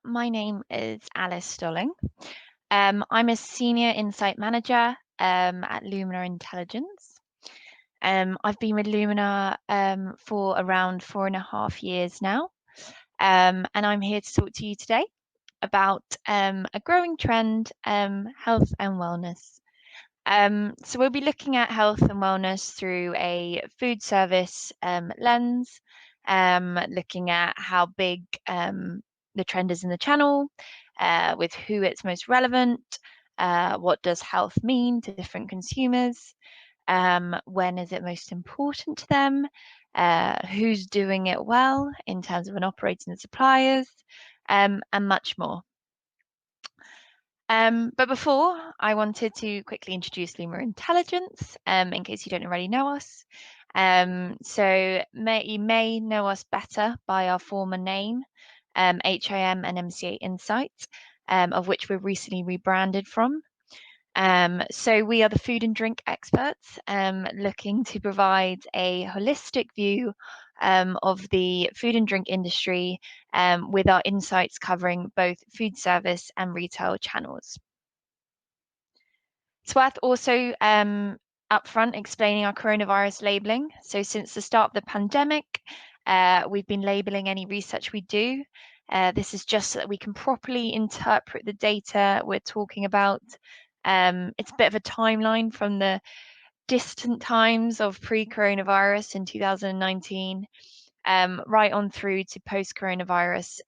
My name is Alice Stolling. I'm a senior insight manager at Lumina Intelligence. I've been with Lumina for around 4.5 years now, and I'm here to talk to you today about a growing trend, health and wellness. So we'll be looking at health and wellness through a food service lens, looking at how big the trend is in the channel, with who it's most relevant, what does health mean to different consumers, when is it most important to them, who's doing it well in terms of an operating suppliers, and much more. But before, I wanted to quickly introduce Lumina Intelligence, in case you don't already know us. You may know us better by our former name, HIM and MCA Insight, of which we're recently rebranded from. So we are the food and drink experts, looking to provide a holistic view of the food and drink industry, with our insights covering both food service and retail channels. It's worth also upfront explaining our coronavirus labeling. So since the start of the pandemic, we've been labeling any research we do. This is just so that we can properly interpret the data we're talking about. It's a bit of a timeline from the distant times of pre-coronavirus in 2019, right on through to post-coronavirus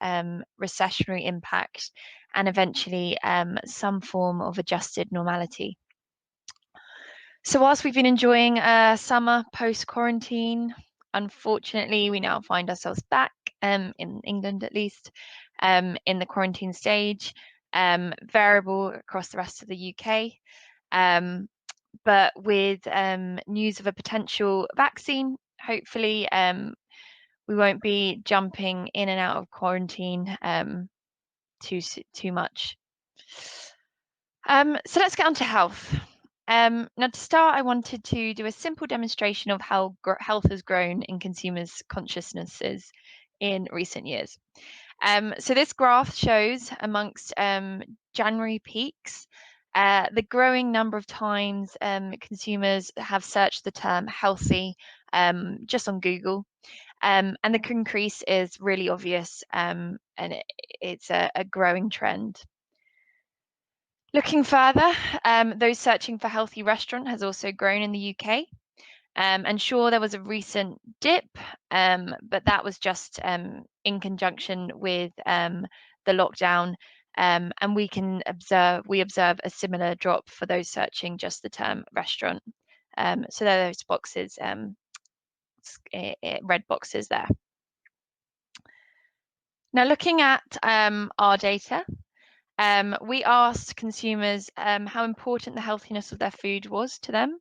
recessionary impact, and eventually some form of adjusted normality. So whilst we've been enjoying summer post-quarantine, unfortunately, we now find ourselves back, in England at least, in the quarantine stage, variable across the rest of the UK. But with news of a potential vaccine, hopefully we won't be jumping in and out of quarantine too much. So let's get on to health. Now, to start, I wanted to do a simple demonstration of how health has grown in consumers' consciousnesses in recent years. So this graph shows amongst January peaks, the growing number of times consumers have searched the term healthy just on Google. And the increase is really obvious, and it's a growing trend. Looking further, those searching for healthy restaurant has also grown in the UK. And sure, there was a recent dip, but that was just in conjunction with the lockdown. And we observe a similar drop for those searching just the term restaurant. So there are those boxes, red boxes there. Now, looking at our data, we asked consumers how important the healthiness of their food was to them,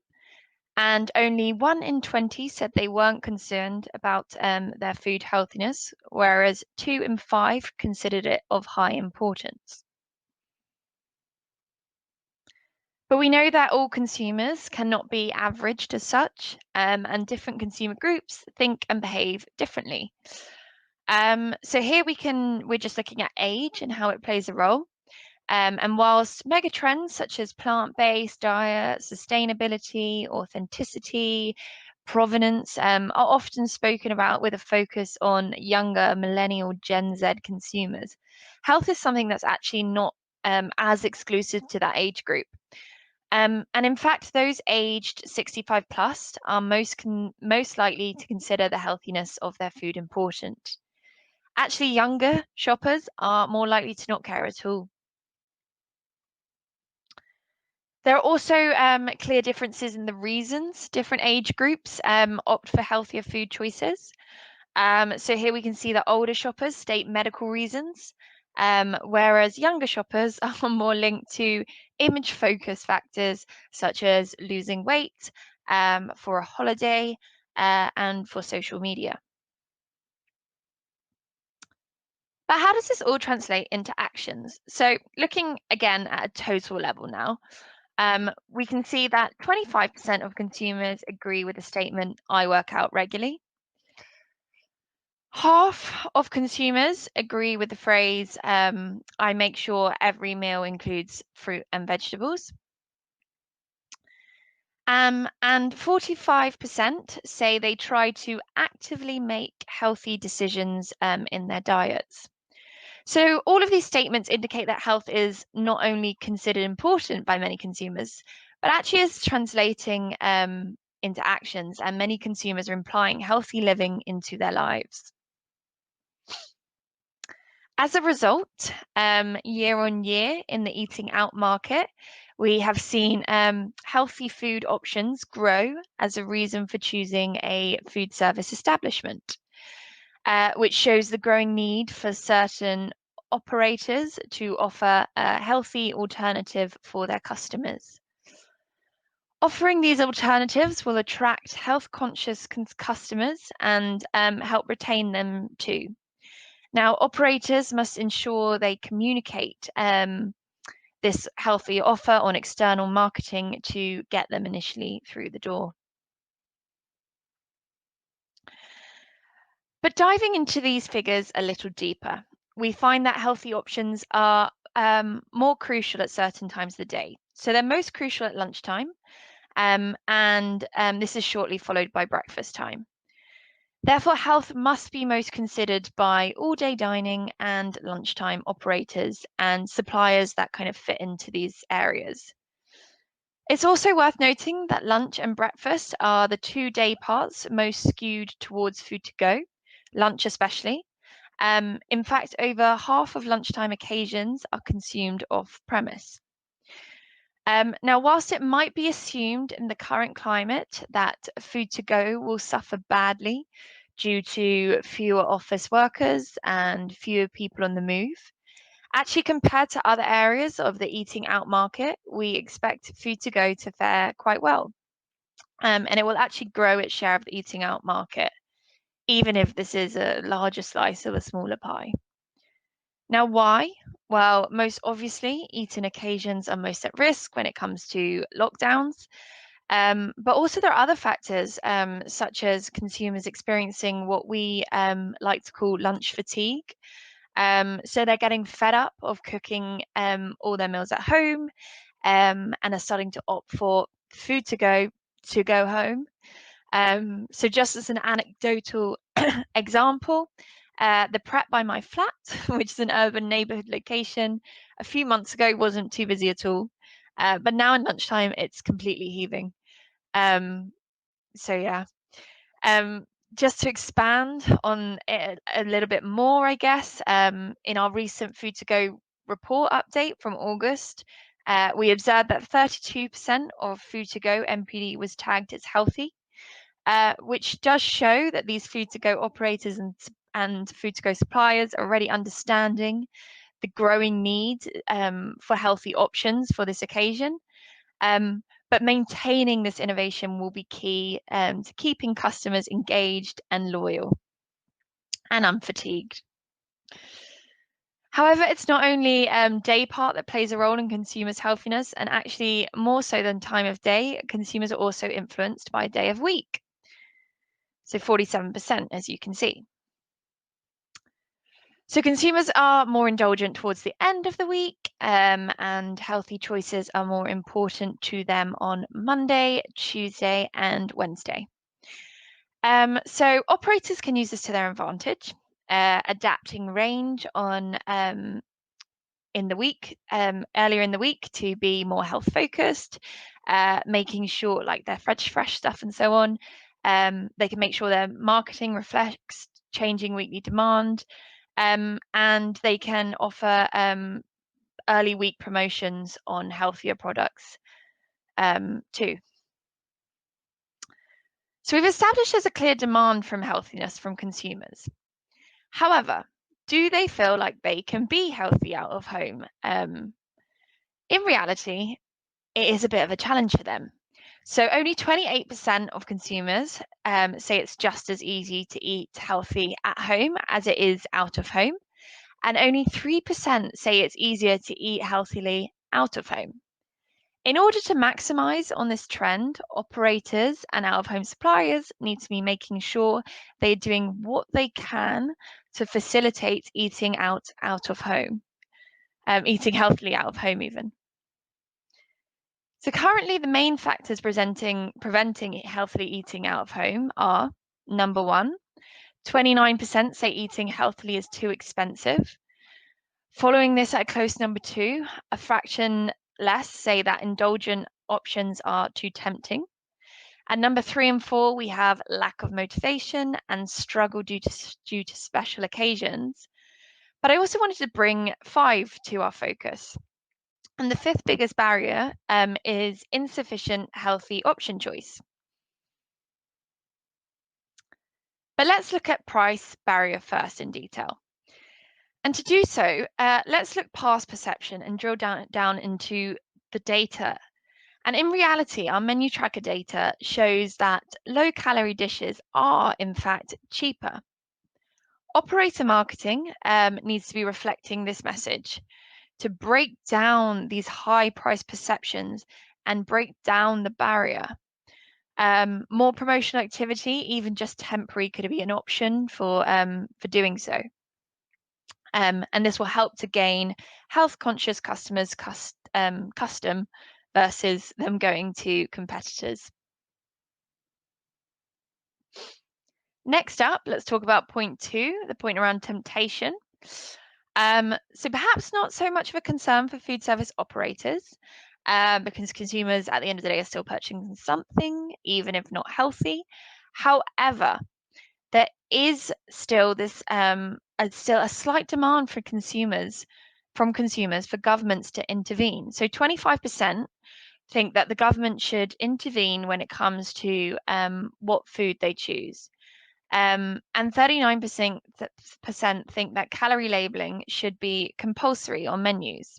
and only 1 in 20 said they weren't concerned about their food healthiness, whereas 2 in 5 considered it of high importance. But we know that all consumers cannot be averaged as such, and different consumer groups think and behave differently. So here we're just looking at age and how it plays a role. And whilst mega trends such as plant-based diet, sustainability, authenticity, provenance are often spoken about with a focus on younger millennial Gen Z consumers, health is something that's actually not as exclusive to that age group. And in fact, those aged 65 plus are most likely to consider the healthiness of their food important. Actually, younger shoppers are more likely to not care at all. There are also clear differences in the reasons different age groups opt for healthier food choices. So here we can see that older shoppers state medical reasons, whereas younger shoppers are more linked to image focus factors such as losing weight, for a holiday, and for social media. But how does this all translate into actions? So looking again at a total level now, we can see that 25% of consumers agree with the statement, I work out regularly. Half of consumers agree with the phrase, I make sure every meal includes fruit and vegetables. And 45% say they try to actively make healthy decisions in their diets. So all of these statements indicate that health is not only considered important by many consumers, but actually is translating into actions, and many consumers are implying healthy living into their lives. As a result, year on year in the eating out market, we have seen healthy food options grow as a reason for choosing a food service establishment, which shows the growing need for certain operators to offer a healthy alternative for their customers. Offering these alternatives will attract health-conscious customers and help retain them too. Now, operators must ensure they communicate this healthy offer on external marketing to get them initially through the door. But diving into these figures a little deeper, we find that healthy options are more crucial at certain times of the day. So they're most crucial at lunchtime, and this is shortly followed by breakfast time. Therefore, health must be most considered by all-day dining and lunchtime operators and suppliers that kind of fit into these areas. It's also worth noting that lunch and breakfast are the 2 day parts most skewed towards food to go, lunch especially. In fact, over half of lunchtime occasions are consumed off premise. Now, whilst it might be assumed in the current climate that food to go will suffer badly due to fewer office workers and fewer people on the move, actually compared to other areas of the eating out market, we expect food to go to fare quite well. And it will actually grow its share of the eating out market, even if this is a larger slice of a smaller pie. Now, why? Well, most obviously, eating occasions are most at risk when it comes to lockdowns. But also there are other factors, such as consumers experiencing what we like to call lunch fatigue. So they're getting fed up of cooking all their meals at home, and are starting to opt for food to go home. So just as an anecdotal example, the Pret by my flat, which is an urban neighborhood location, a few months ago wasn't too busy at all. But now in lunchtime, it's completely heaving. So yeah. Just to expand on it a little bit more, I guess, in our recent Food to Go report update from August, we observed that 32% of Food to Go NPD was tagged as healthy, which does show that these Food to Go operators and Food to Go suppliers are already understanding the growing need for healthy options for this occasion. But maintaining this innovation will be key to keeping customers engaged and loyal and unfatigued. However, it's not only day part that plays a role in consumers' healthiness, and actually more so than time of day, consumers are also influenced by day of week. So 47%, as you can see. So consumers are more indulgent towards the end of the week, and healthy choices are more important to them on Monday, Tuesday, and Wednesday. So operators can use this to their advantage, adapting range on in the week, earlier in the week to be more health focused, making sure like their fresh stuff and so on. They can make sure their marketing reflects changing weekly demand. And they can offer early week promotions on healthier products too. So we've established there's a clear demand from healthiness from consumers. However, do they feel like they can be healthy out of home? In reality, it is a bit of a challenge for them. So only 28% of consumers say it's just as easy to eat healthy at home as it is out of home. And only 3% say it's easier to eat healthily out of home. In order to maximize on this trend, operators and out-of-home suppliers need to be making sure they're doing what they can to facilitate eating out of home, eating healthily out of home even. So currently the main factors preventing healthily eating out of home are: number one, 29% say eating healthily is too expensive. Following this at a close number two, a fraction less say that indulgent options are too tempting. At number 3 and 4, we have lack of motivation and struggle due to special occasions. But I also wanted to bring 5 to our focus. And the fifth biggest barrier is insufficient healthy option choice. But let's look at price barrier first in detail. And to do so, let's look past perception and drill down into the data. And in reality, our menu tracker data shows that low-calorie dishes are, in fact, cheaper. Operator marketing needs to be reflecting this message to break down these high price perceptions and break down the barrier. More promotional activity, even just temporary, could be an option for doing so. And this will help to gain health-conscious customers custom versus them going to competitors. Next up, let's talk about point 2, the point around temptation. So perhaps not so much of a concern for food service operators, because consumers at the end of the day are still purchasing something, even if not healthy. However, there is still this still a slight demand for consumers for governments to intervene. So 25% think that the government should intervene when it comes to what food they choose. And 39% think that calorie labeling should be compulsory on menus.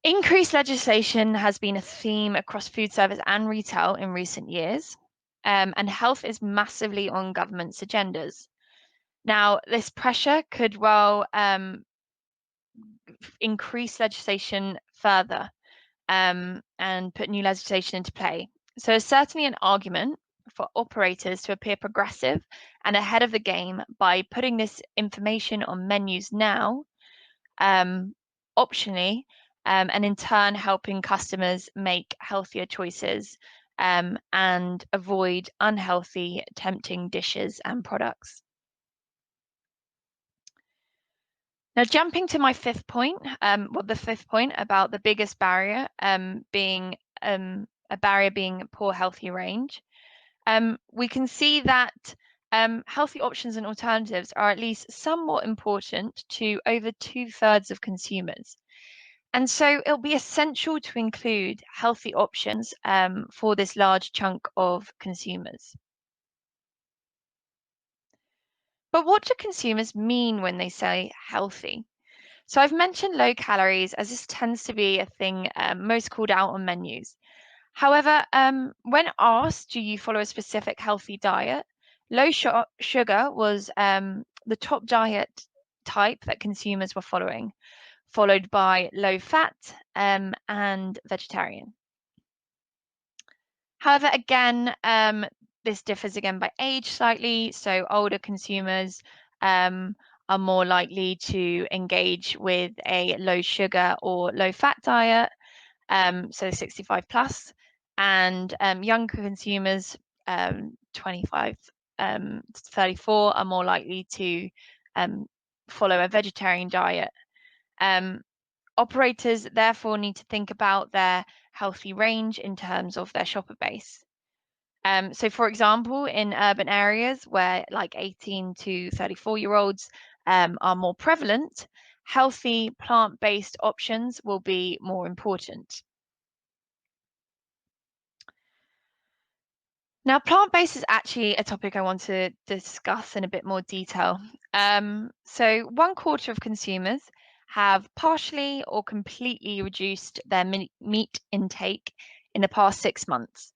Increased legislation has been a theme across food service and retail in recent years, and health is massively on government's agendas. Now, this pressure could well increase legislation further and put new legislation into play. So there's certainly an argument for operators to appear progressive and ahead of the game by putting this information on menus now, optionally, and in turn helping customers make healthier choices and avoid unhealthy, tempting dishes and products. Now, jumping to my fifth point, the fifth point about the biggest barrier being a barrier being poor healthy range. We can see that healthy options and alternatives are at least somewhat important to over 2/3 of consumers. And so it'll be essential to include healthy options for this large chunk of consumers. But what do consumers mean when they say healthy? So I've mentioned low calories as this tends to be a thing most called out on menus. However, when asked, do you follow a specific healthy diet? Low sugar was the top diet type that consumers were following, followed by low fat and vegetarian. However, again, this differs again by age slightly. So older consumers are more likely to engage with a low sugar or low fat diet, so 65 plus, and younger consumers, 25 to 34, are more likely to follow a vegetarian diet. Operators therefore need to think about their healthy range in terms of their shopper base. So for example, in urban areas where like 18 to 34-year-olds are more prevalent, healthy plant-based options will be more important. Now, plant-based is actually a topic I want to discuss in a bit more detail. So 1/4 of consumers have partially or completely reduced their meat intake in the past 6 months,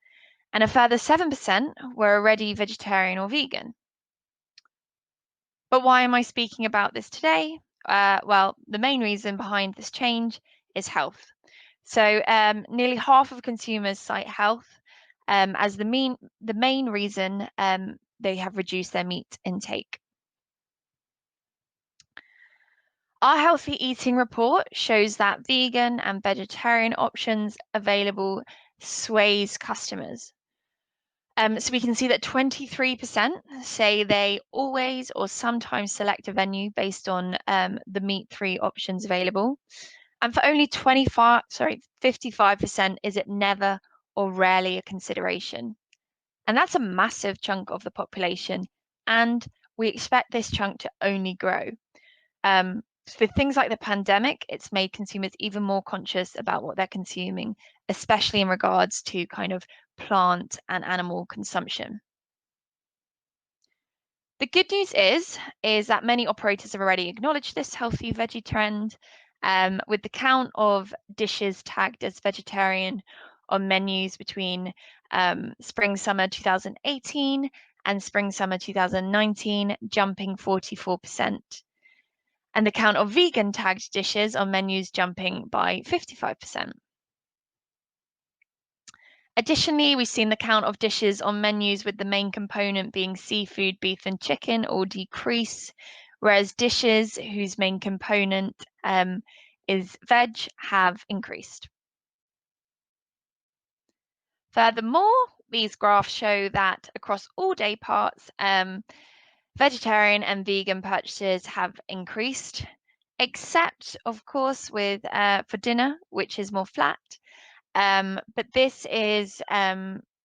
and a further 7% were already vegetarian or vegan. But why am I speaking about this today? Well, the main reason behind this change is health. So nearly half of consumers cite health as the main reason they have reduced their meat intake. Our healthy eating report shows that vegan and vegetarian options available sways customers. So we can see that 23% say they always or sometimes select a venue based on the meat-free options available. And for only 55% is it never or rarely a consideration. And that's a massive chunk of the population. And we expect this chunk to only grow. For things like the pandemic, it's made consumers even more conscious about what they're consuming, especially in regards to kind of plant and animal consumption. The good news is that many operators have already acknowledged this healthy veggie trend, with the count of dishes tagged as vegetarian on menus between spring/summer 2018 and spring/summer 2019 jumping 44%, and the count of vegan tagged dishes on menus jumping by 55%. Additionally, we've seen the count of dishes on menus with the main component being seafood, beef, and chicken all decrease, whereas dishes whose main component is veg have increased. Furthermore, these graphs show that across all day parts, vegetarian and vegan purchases have increased, except, of course, with for dinner, which is more flat. But this is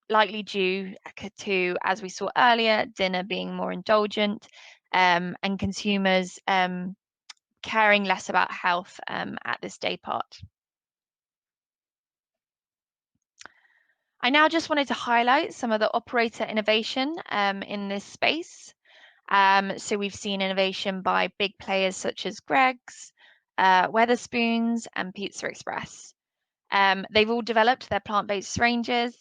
likely due to, as we saw earlier, dinner being more indulgent and consumers caring less about health at this day part. I now just wanted to highlight some of the operator innovation in this space. So we've seen innovation by big players such as Greggs, Wetherspoons, and Pizza Express. They've all developed their plant-based ranges.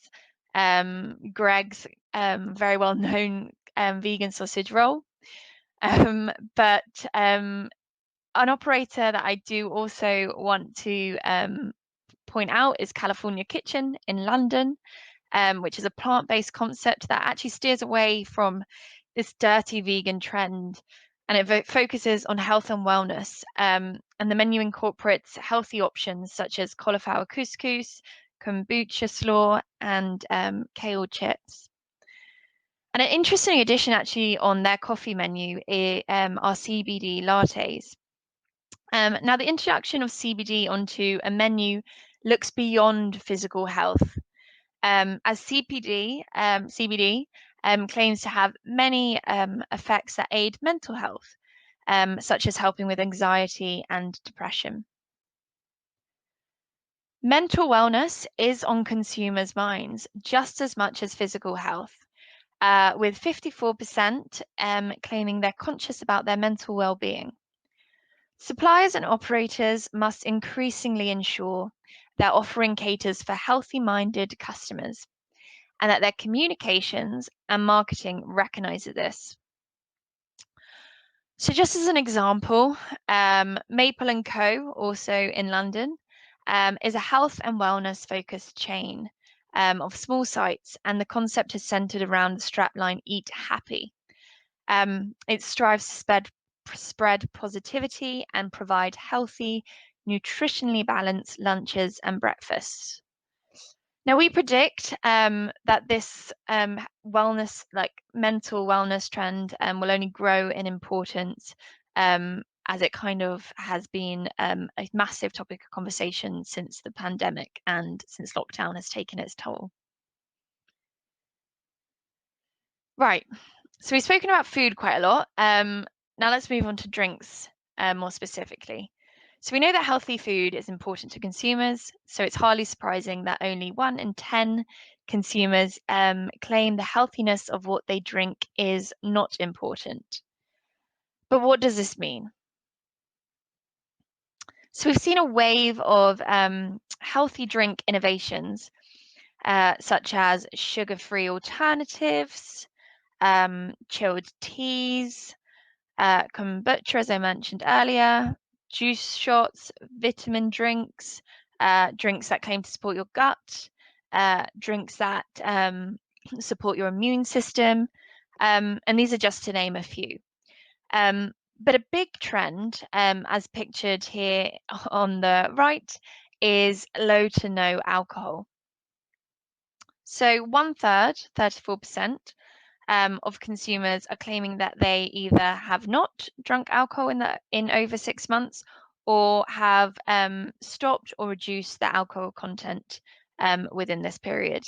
Greg's very well-known vegan sausage roll. But an operator that I do also want to point out is California Kitchen in London, which is a plant-based concept that actually steers away from this dirty vegan trend, and it focuses on health and wellness. And the menu incorporates healthy options such as cauliflower couscous, kombucha slaw, and kale chips. And an interesting addition actually on their coffee menu are CBD lattes. Now, the introduction of CBD onto a menu looks beyond physical health, as CBD claims to have many effects that aid mental health, such as helping with anxiety and depression. Mental wellness is on consumers' minds just as much as physical health, with 54% claiming they're conscious about their mental well-being. Suppliers and operators must increasingly ensure their offering caters for healthy-minded customers, and that their communications and marketing recognizes this. So just as an example, Maple & Co., also in London, is a health and wellness focused chain of small sites, and the concept is centered around the strapline Eat Happy. It strives to spread positivity and provide healthy, nutritionally balanced lunches and breakfasts. Now, we predict that this wellness, like mental wellness trend, will only grow in importance as it kind of has been a massive topic of conversation since the pandemic and since lockdown has taken its toll. Right, so we've spoken about food quite a lot. Now let's move on to drinks more specifically. So we know that healthy food is important to consumers, so it's hardly surprising that only 1 in 10 consumers claim the healthiness of what they drink is not important. But what does this mean? So we've seen a wave of healthy drink innovations, such as sugar-free alternatives, chilled teas, kombucha, as I mentioned earlier, juice shots, vitamin drinks, drinks that claim to support your gut, drinks that support your immune system, and these are just to name a few. But a big trend, as pictured here on the right, is low to no alcohol. So 1/3, 34%, of consumers are claiming that they either have not drunk alcohol in over 6 months, or have stopped or reduced the alcohol content within this period.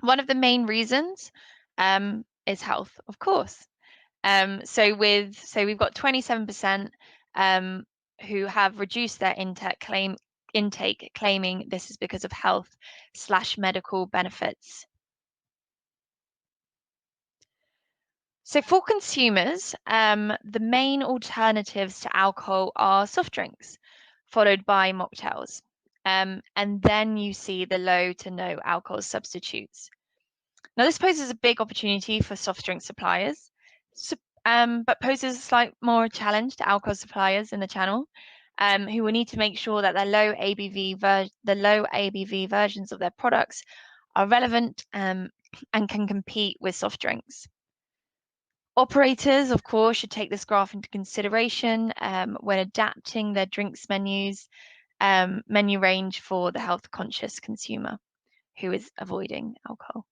One of the main reasons is health, of course. So we've got 27% who have reduced their intake, claiming this is because of health/medical benefits. So for consumers, the main alternatives to alcohol are soft drinks, followed by mocktails. And then you see the low to no alcohol substitutes. Now, this poses a big opportunity for soft drink suppliers, but poses a slight more challenge to alcohol suppliers in the channel, who will need to make sure that the low ABV versions of their products are relevant and can compete with soft drinks. Operators, of course, should take this graph into consideration when adapting their drinks menu range for the health-conscious consumer who is avoiding alcohol.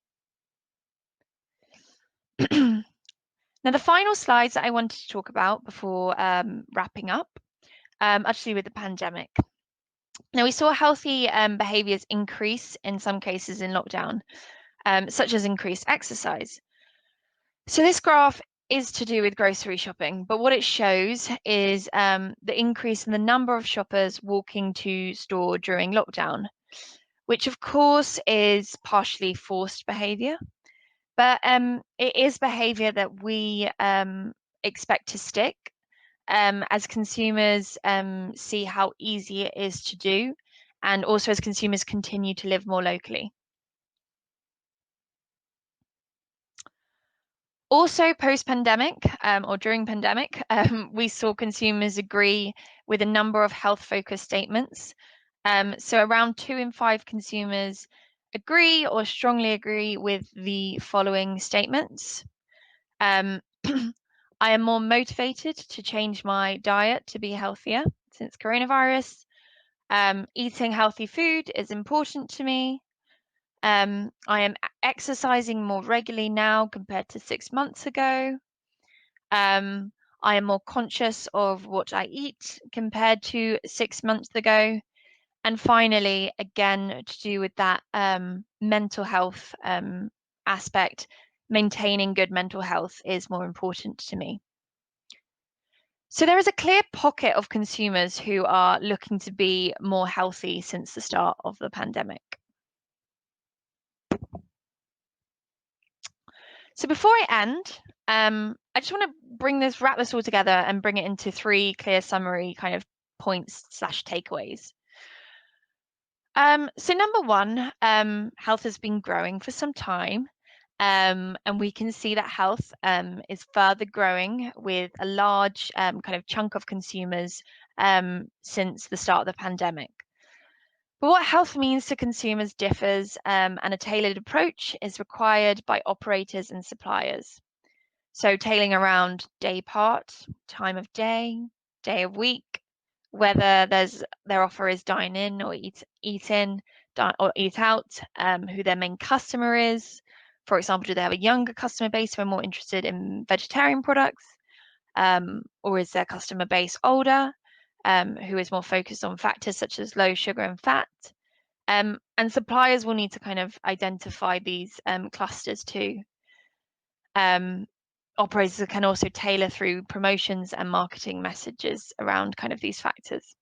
Now, the final slides that I wanted to talk about before wrapping up actually with the pandemic. Now, we saw healthy behaviors increase in some cases in lockdown, such as increased exercise. So this graph is to do with grocery shopping, but what it shows is the increase in the number of shoppers walking to store during lockdown, which of course is partially forced behavior, but it is behavior that we expect to stick as consumers see how easy it is to do, and also as consumers continue to live more locally. Also, post-pandemic or during pandemic, we saw consumers agree with a number of health-focused statements. So around 2 in 5 consumers agree or strongly agree with the following statements. I am more motivated to change my diet to be healthier since coronavirus. Eating healthy food is important to me. I am exercising more regularly now compared to 6 months ago. I am more conscious of what I eat compared to 6 months ago. And finally, again, to do with that mental health aspect, maintaining good mental health is more important to me. So there is a clear pocket of consumers who are looking to be more healthy since the start of the pandemic. So before I end, I just want to wrap this all together and bring it into 3 clear summary kind of points/takeaways. So number 1, health has been growing for some time, and we can see that health is further growing with a large kind of chunk of consumers since the start of the pandemic. But what health means to consumers differs, and a tailored approach is required by operators and suppliers. So tailoring around day part, time of day of week, whether their offer is dine in or eat in or eat out, who their main customer is. For example, do they have a younger customer base who are more interested in vegetarian products, or is their customer base older, who is more focused on factors such as low sugar and fat? And suppliers will need to kind of identify these clusters too. Operators can also tailor through promotions and marketing messages around kind of these factors.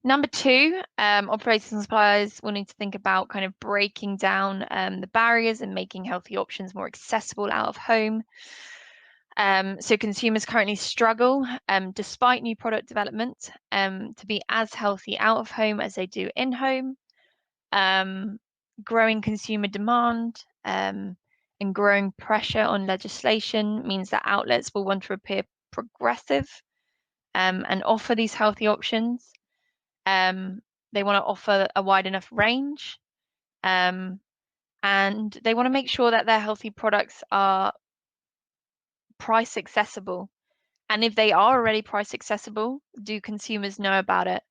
Number 2, operators and suppliers will need to think about kind of breaking down the barriers and making healthy options more accessible out of home. So consumers currently struggle, despite new product development, to be as healthy out of home as they do in home. Growing consumer demand and growing pressure on legislation means that outlets will want to appear progressive and offer these healthy options. They want to offer a wide enough range, and they want to make sure that their healthy products are price accessible. And if they are already price accessible, do consumers know about it?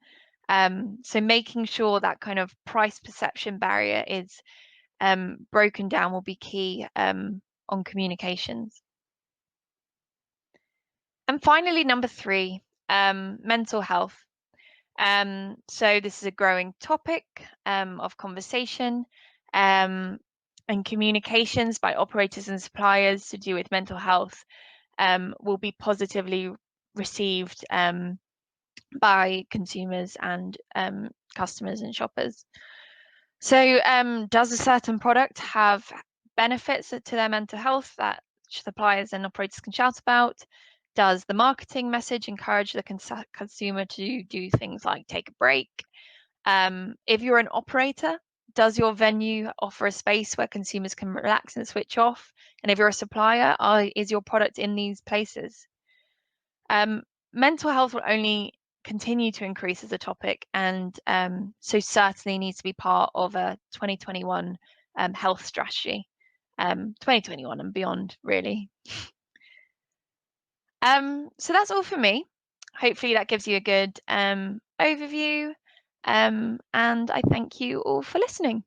So making sure that kind of price perception barrier is broken down will be key on communications. And finally, number 3, mental health. So this is a growing topic of conversation and communications by operators and suppliers to do with mental health will be positively received by consumers and customers and shoppers. So does a certain product have benefits to their mental health that suppliers and operators can shout about? Does the marketing message encourage the consumer to do things like take a break? If you're an operator, does your venue offer a space where consumers can relax and switch off? And if you're a supplier, is your product in these places? Mental health will only continue to increase as a topic, and so certainly needs to be part of a 2021 health strategy, 2021 and beyond, really. So that's all for me. Hopefully that gives you a good overview, and I thank you all for listening.